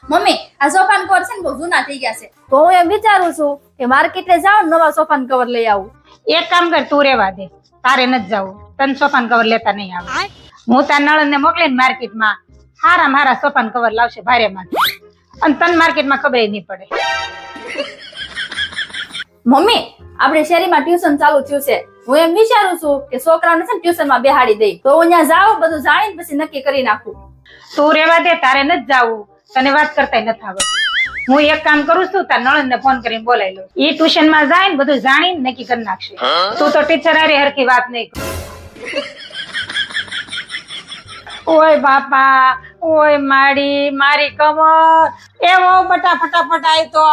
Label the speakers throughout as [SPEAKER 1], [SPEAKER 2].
[SPEAKER 1] Mummy આ સોફાન cover છે ને બહુ જૂના થઈ ગયા છે, તો હું એમ વિચારું છું કે માર્કેટે જાઉં નવા સોફાન કવર લઈ આવું.
[SPEAKER 2] એક કામ કર, તું રેવા દે, તારે નથી જવું. તને સોફાન કવર લેતા નહીં આવે. હું તાર નળને મોકલીને માર્કેટમાં હારા સોફાન કવર લાવશે ભારે માં, અને તને માર્કેટમાં ખબર નહીં પડે.
[SPEAKER 1] મમ્મી આપણે શેરીમાં ટ્યુશન ચાલુ થયું છે, હું એમ વિચારું છું કે છોકરાઓને છે ને ટ્યુશનમાં બેહાડી દઈ, તો હું ત્યાં જાઉં બધું જાણીને પછી નક્કી કરી નાખું.
[SPEAKER 2] તું રેવા દે, તારે નથી જવું, તને વાત કરતા નથી આવડતું. હું એક કામ કરું છું, તાર નણંદને ફોન કરીને બોલાવી લઉં. ઈ ટ્યુશન માં જાય ને બધું જાણીને નક્કી કરી નાખશે. તું તો ટીચર હારે હરખી વાત નહીં કર. ઓય બાપા, ઓય મારી કમર, એવો બટા ફટાફટ આય તો.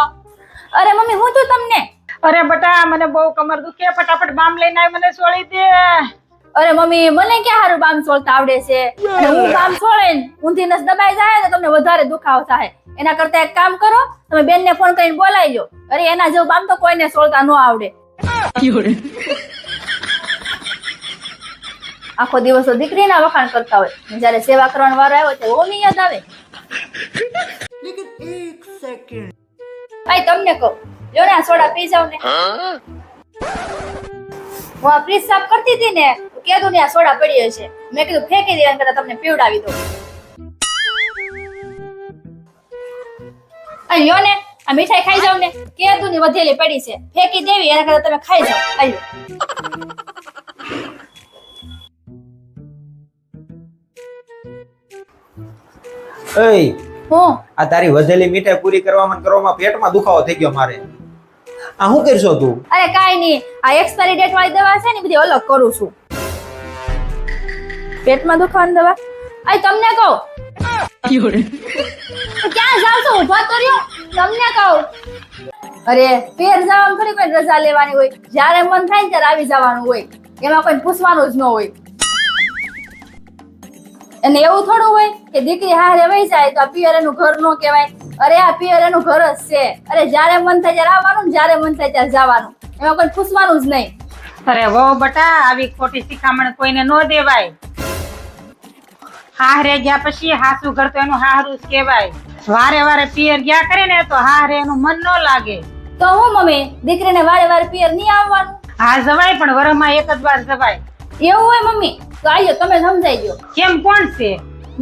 [SPEAKER 1] અરે મમ્મી હું તું તમને.
[SPEAKER 2] અરે બટા, મને બહુ કમર દુખે, ફટાફટ બામ લઈને આય, મને છોડી દે.
[SPEAKER 1] અરે મમ્મી મને ક્યાં હારું બામ છોડતા આવડે છે, અને હું બામ છોડે ને ઊંધી નસ દબાઈ જાય તો તમને વધારે દુખાવો થાય. એના કરતા એક કામ કરો, તમે બેન ને ફોન કરીને બોલાવી લો. અરે એના જેવું બામ તો કોઈને છોડતા ન આવડે. આખો દિવસ તો દીકરીના વખાણ કરતા હોય, જયારે સેવા કરવાનો વારો આવ્યો ત્યારે ઓમી યાદ આવે. ભાઈ તમને કહું, લ્યો ને આ સોડા પી જાવ ને. હું આ ફ્રીજ સાફ કરતી હતી ને, કીધું ને આ સોડા પડી હશે, મેં કીધું ફેંકી દેવા કરતા તમને પીવડાવી દઉં. લ્યો ને આ મીઠાઈ ખાઈ જાવ ને, કીધું ની વધેલી પડી છે, ફેંકી દેવી એના કરતા તમે ખાઈ જાવ. આયો
[SPEAKER 3] એય
[SPEAKER 1] હું
[SPEAKER 3] આ તારી વધેલી મીઠાઈ પૂરી કરવામાં પેટમાં દુખાવો થઈ ગયો મારે. આ શું કરશો તું?
[SPEAKER 1] અરે કાઈ નહીં, આ એક્સપાયરી ડેટ વાળી દવા છે ને બધી અલગ કરું છું. પેટમાં દુખવાની દવા આ તમને કહું. ક્યાં જાવ છો? ઉભા તો રહ્યો, તમને કહું. અરે ફેર જવાનું થોડી કોઈ રજા લેવાની હોય, જ્યારે મન થાય ને ત્યારે આવી જવાનું હોય, એમાં કોઈ પૂછવાનું જ ન હોય. અને એવું થોડું હોય કે દીકરી હારે વહી જાય તો આ પિયર એનું ઘર નો કહેવાય. અરે આ પિયર એનું ઘર જ છે. અરે જ્યારે મન થાય ત્યારે આવવાનું, જ્યારે મન થાય ત્યારે જવાનું, એમાં કોઈ પૂછવાનું જ નહીં.
[SPEAKER 2] અરે વો બટા, આવી ખોટી શિખામણ કોઈને ન દેવાય. હારે ગયા પછી હાસુ ઘર તો એનું હારું જ કહેવાય. વારે પિયર ગયા કરે ને તો હારે એનું મન ન લાગે.
[SPEAKER 1] તો હું મમ્મી દીકરીને વારે પિયર નહીં આવવાનું?
[SPEAKER 2] હા જવાય, પણ વરમાં એક જ વાર જવાય.
[SPEAKER 1] એવું હોય મમ્મી તો આયો, તમે સમજાઈ દો.
[SPEAKER 2] કેમ, કોણ છે?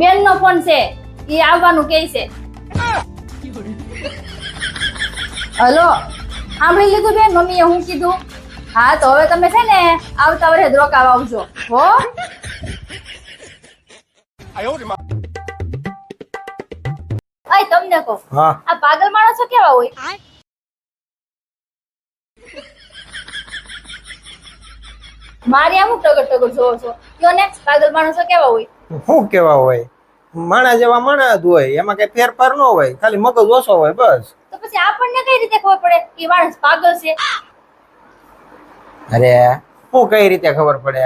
[SPEAKER 1] બેન નો ફોન છે, એ આવવાનું કે છે. હલો, સાંભળી લીધું બેન મમ્મીએ હું કીધું? હા તો હવે તમે છે ને આવતા વર્ષે જ રોકાવા આવજો હો. આય તમને કહું,
[SPEAKER 3] હા
[SPEAKER 1] આ પાગલ માણસો કેવા હોય? મારી આમ ટગર જોવો છો, કયો ને પાગલ માણસો કેવા હોય?
[SPEAKER 3] શું કેવા હોય? માણા જેવા માણા જ હોય, એમાં કઈ ફેરફાર ન હોય, ખાલી મગજ ઓછો હોય બસ.
[SPEAKER 1] તો પછી આપણને કઈ રીતે ખબર પડે કે માણસ પાગલ છે?
[SPEAKER 3] અરે હું કઈ રીતે ખબર પડે?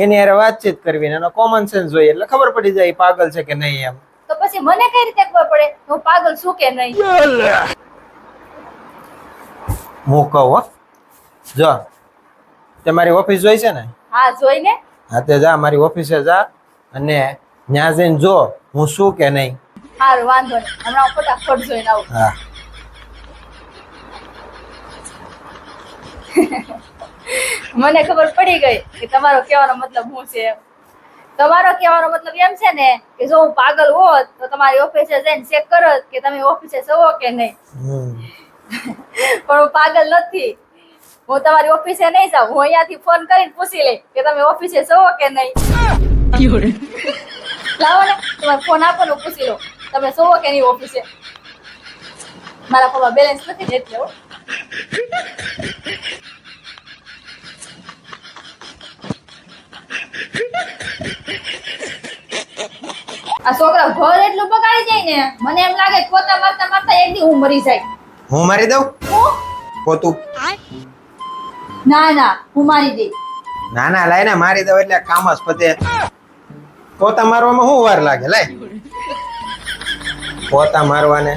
[SPEAKER 3] એની હારે વાતચીત કરવી ને એનો કોમન સેન્સ જોઈએ એટલે ખબર પડી જાય પાગલ છે કે નહીં એમ.
[SPEAKER 1] તો પછી મને કઈ રીતે ખબર પડે હું પાગલ છું કે નહીં?
[SPEAKER 3] હું કહું હો, જો તે મારી ઓફિસ જોઈ છે ને?
[SPEAKER 1] હા જોઈને.
[SPEAKER 3] હા તે જા મારી ઓફિસે જા અને ત્યાં જઈને જો હું શું કે નહીં.
[SPEAKER 1] સારું વાંધો નહીં, હમણાં હું ફટાફટ જોઈને આવું.
[SPEAKER 3] હા
[SPEAKER 1] મને ખબર પડી ગઈ કે તમારો કહેવાનો મતલબ શું છે એમ. તમારો કહેવાનો મતલબ એમ છે ને કે જો હું પાગલ હોત તો તમારી ઓફિસે જઈને ચેક કરત કે તમે ઓફિસે છો કે નહીં. પણ હું પાગલ નથી, હું તમારી ઓફિસે નહીં જાઉં, હું અહીંયાથી ફોન કરીને પૂછી લઈ કે તમે ઓફિસે છો કે નહીં. લાવો ને તમારો ફોન આપો ને પૂછી લો તમે છો કે નહીં ઓફિસે. મારા ફોનમાં બેલેન્સ નથી એટલે હો. આ છોકરા ઘર એટલું બગાડી જાય ને, મને એમ લાગે પોતા મારતા મારતા એક દી હું મરી જાય.
[SPEAKER 3] હું મારી દઉં
[SPEAKER 1] હું?
[SPEAKER 3] પોતું?
[SPEAKER 1] ના હું મારી દઈ.
[SPEAKER 3] ના ના લાય ને મારી દઉં એટલે કામ જ પતે. પોતા મારવામાં શું વાર લાગે? લાય પોતા મારવાને.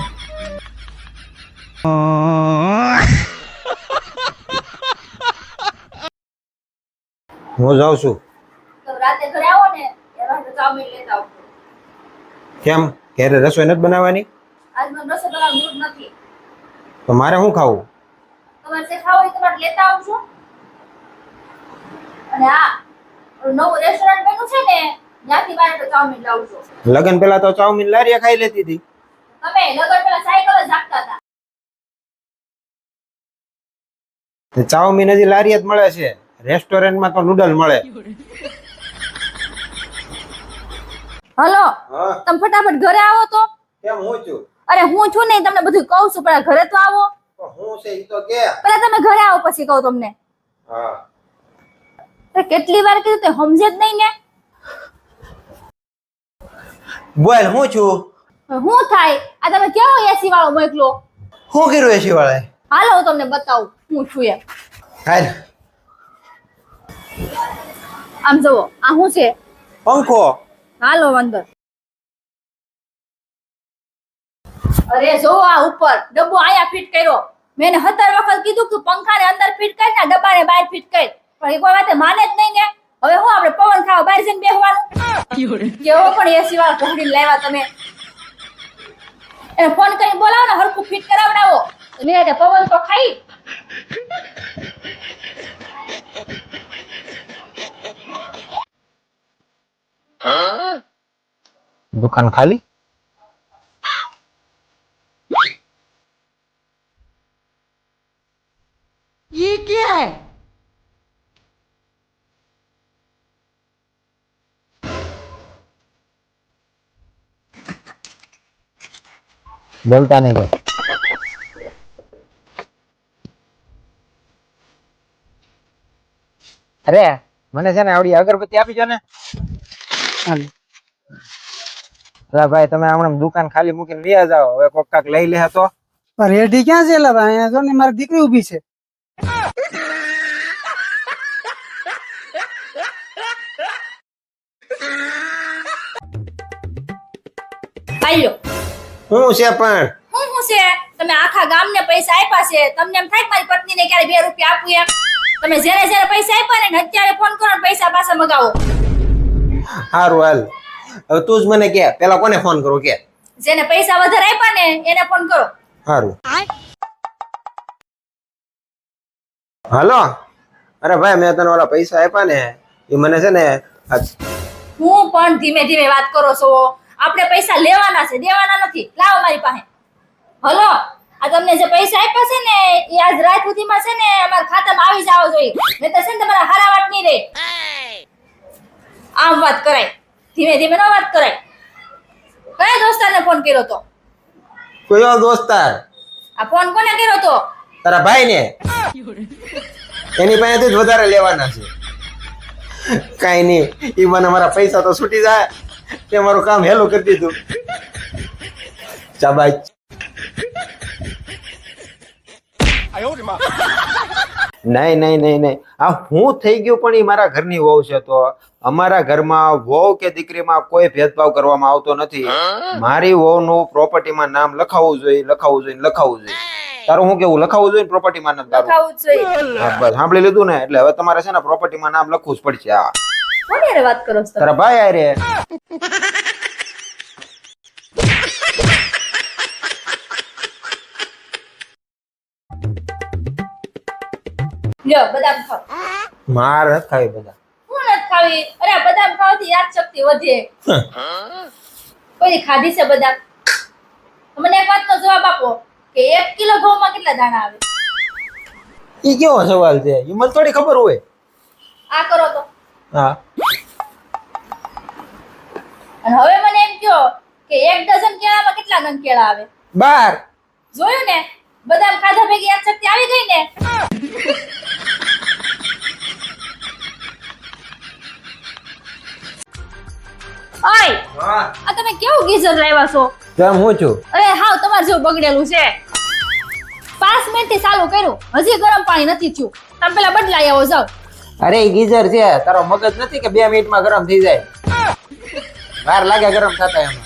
[SPEAKER 3] હું જાઉં છું.
[SPEAKER 1] તો રાતે ઘરે આવો ને એમાં તો ચાઉમીન લેતા આવજો.
[SPEAKER 3] કેમ ઘરે રસોઈ નથી બનાવવાની?
[SPEAKER 1] આજ મને રસોઈ બનાવવાનું મૂડ નથી.
[SPEAKER 3] તો મારે શું ખાવું?
[SPEAKER 1] તમારે જે ખાવું હોય તમારે લેતા આવજો. અને આ ઓલું નવું રેસ્ટોરન્ટ બન્યું છે ને ત્યાંથી મારે તો ચાઉમીન લાવજો.
[SPEAKER 3] લગન પેલા તો ચાઉમીન લારીએ ખાઈ લેતી હતી.
[SPEAKER 1] તમે લગન પેલા સાયકલ જ હાંકતા હતા.
[SPEAKER 3] તે ચાઉમીન હજી લારીએ જ મળે છે, રેસ્ટોરન્ટમાં તો નૂડલ મળે.
[SPEAKER 1] હલો,
[SPEAKER 3] હા
[SPEAKER 1] તમે ફટાફટ ઘરે આવો તો.
[SPEAKER 3] કેમ હું છું?
[SPEAKER 1] અરે હું છું નહીં, તમને બધું કહું છું, પણ ઘરે તો આવો.
[SPEAKER 3] હું છે ઈ તો કે.
[SPEAKER 1] પેલા તમે ઘરે આવો પછી કહું તમને.
[SPEAKER 3] હા
[SPEAKER 1] અરે કેટલી વાર કીધું તે સમજે જ નહીં ને.
[SPEAKER 3] બોલ હું છું?
[SPEAKER 1] હું થાય આ તમે કેવો એસી વાળો મોકલો.
[SPEAKER 3] શું કર્યું એસી વાળાએ?
[SPEAKER 1] હાલો હું તમને બતાવું હું છું એમ.
[SPEAKER 3] હાલ
[SPEAKER 1] આમ જુઓ આ શું છે.
[SPEAKER 3] પંખો.
[SPEAKER 1] હાલો અંદર. અરે જો આ ઉપર ડબ્બો આયા ફિટ કર્યો. મેં એને 17 વખત કીધું કે પંખાને અંદર ફિટ કર ને ડબ્બાને બહાર ફિટ કર, પણ એ કોઈ વાતે માને જ નહીં ને. હવે હું આપણે પવન ખાવા બહાર જઈને બેસવાનું. કેવો પણ એસી વાળા ઘોડીને લાવ્યા તમે. એને ફોન કરીને બોલાવો ને હરખું ફિટ કરાવડાવો. મેં એટલે પવન તો ખાઈ.
[SPEAKER 3] દુકાન ખાલી?
[SPEAKER 4] ये क्या है?
[SPEAKER 3] બોલતા નહીં કોઈ. અરે મને છે ને આવડી અગરબત્તી આપી જો ને. અરે ભાઈ તમે હમણાં દુકાન ખાલી મૂકીને વ્યા જાઓ, હવે કોક કાક લઈ લે તો.
[SPEAKER 4] રેડી ક્યાં છે ભાઈ? અહીંયા જો ને મારી દીકરી ઊભી છે.
[SPEAKER 1] આયો
[SPEAKER 3] હું છે પણ
[SPEAKER 1] હું છે તમે આખા ગામને પૈસા આપ્યા છે, તમને એમ થાય કે મારી પત્નીને ક્યારે 2 રૂપિયા આપું એમ. તમે જ્યારે જ્યારે પૈસા આપ્યા ને અત્યારે ફોન કરો ને પૈસા પાછા મગાવો.
[SPEAKER 3] સારું હાલ, હવે તું જ મને કે પેલા કોને ફોન કરું કે.
[SPEAKER 1] જેને પૈસા વધારે આપ્યા ને એને ફોન કરો.
[SPEAKER 3] સારું હાલો. અરે ભાઈ મેં તને ઓલા પૈસા આપ્યા ને એ મને છે ને
[SPEAKER 1] હું પણ ધીમે ધીમે વાત કરો છો. આપણે પૈસા લેવાના છે, દેવાના નથી. લાવો મારી પાસે. હલો, આ તમને જે પૈસા આપ્યા છે ને એ આજ રાત સુધીમાં છે ને અમારા ખાતામાં આવી જાવ જોઈએ, નહીતર છે ને તમારા હારા વાત નહીં રહે. આમ વાત કરાય, ધીમે ધીમે નો વાત કરાય. કયા દોસ્તારને ફોન કર્યો તો?
[SPEAKER 3] કયો દોસ્તાર?
[SPEAKER 1] આ ફોન કોને કર્યો તો?
[SPEAKER 3] તારા ભાઈ ને. એની પાસેથી જ વધારે લેવાના છે. કઈ નહીં, ઈ મને મારા પૈસા તો છૂટી જાય, તે મારું કામ હેલું કરી દીધું. શાબાશ. નહીં નહીં નહીં નહીં, આ હું થઈ ગયું પણ ઈ મારા ઘરની વહુ છે. તો અમારા ઘરમાં વહુ કે દીકરીમાં કોઈ ભેદભાવ કરવામાં આવતો નથી. મારી વહુનું પ્રોપર્ટીમાં નામ લખાવવું જોઈએ, લખાવવું જોઈએ, લખાવવું જોઈએ. તારું હું કેવું? લખાવવું જોઈએ પ્રોપર્ટીમાં નામ તારું?
[SPEAKER 1] લખાવું જ જોઈએ.
[SPEAKER 3] હા, બસ સાંભળી લીધું ને, એટલે હવે તમારે છે ને પ્રોપર્ટીમાં નામ લખવું જ પડશે. હા
[SPEAKER 1] કોની હારે વાત કરો છો તમે?
[SPEAKER 3] તારા ભાઈ આરે.
[SPEAKER 1] લ્યો બદામ ખાઓ.
[SPEAKER 3] માર નથી ખાવી બધા.
[SPEAKER 1] હું નથી ખાવી. અરે આ બદામ ખાવાથી યાદ શક્તિ વધે. કોઈ ખાધી છે બદામ? મને એક વાતનો જવાબ આપો કે 1 કિલો ઘઉંમાં કેટલા દાણા આવે?
[SPEAKER 3] ઈ કેવો સવાલ છે? ઈ મને થોડી ખબર હોય.
[SPEAKER 1] આ કરો તો.
[SPEAKER 3] હા
[SPEAKER 1] અને હવે મને એમ કહો કે 1 ડઝન કેળામાં કેટલા નંગ કેળા આવે?
[SPEAKER 3] 12.
[SPEAKER 1] જોયું ને, બદામ ખાધા ભેગી યાદ શક્તિ આવી ગઈ ને. ઓય, આ તમે કેવું ગીઝર લાવ્યા છો?
[SPEAKER 3] કેમ હું છું?
[SPEAKER 1] અરે હાવ તમારે જેવું બગડેલું છે. 5 મિનિટથી ચાલુ કર્યું, હજી ગરમ પાણી નથી થયું. તમે પેલા બદલાઈ આવો જાવ.
[SPEAKER 3] અરે ઈ ગીઝર છે, તારો મગજ નથી કે 2 મિનિટમાં ગરમ થઈ જાય? વાર લાગે ગરમ થતા એમાં.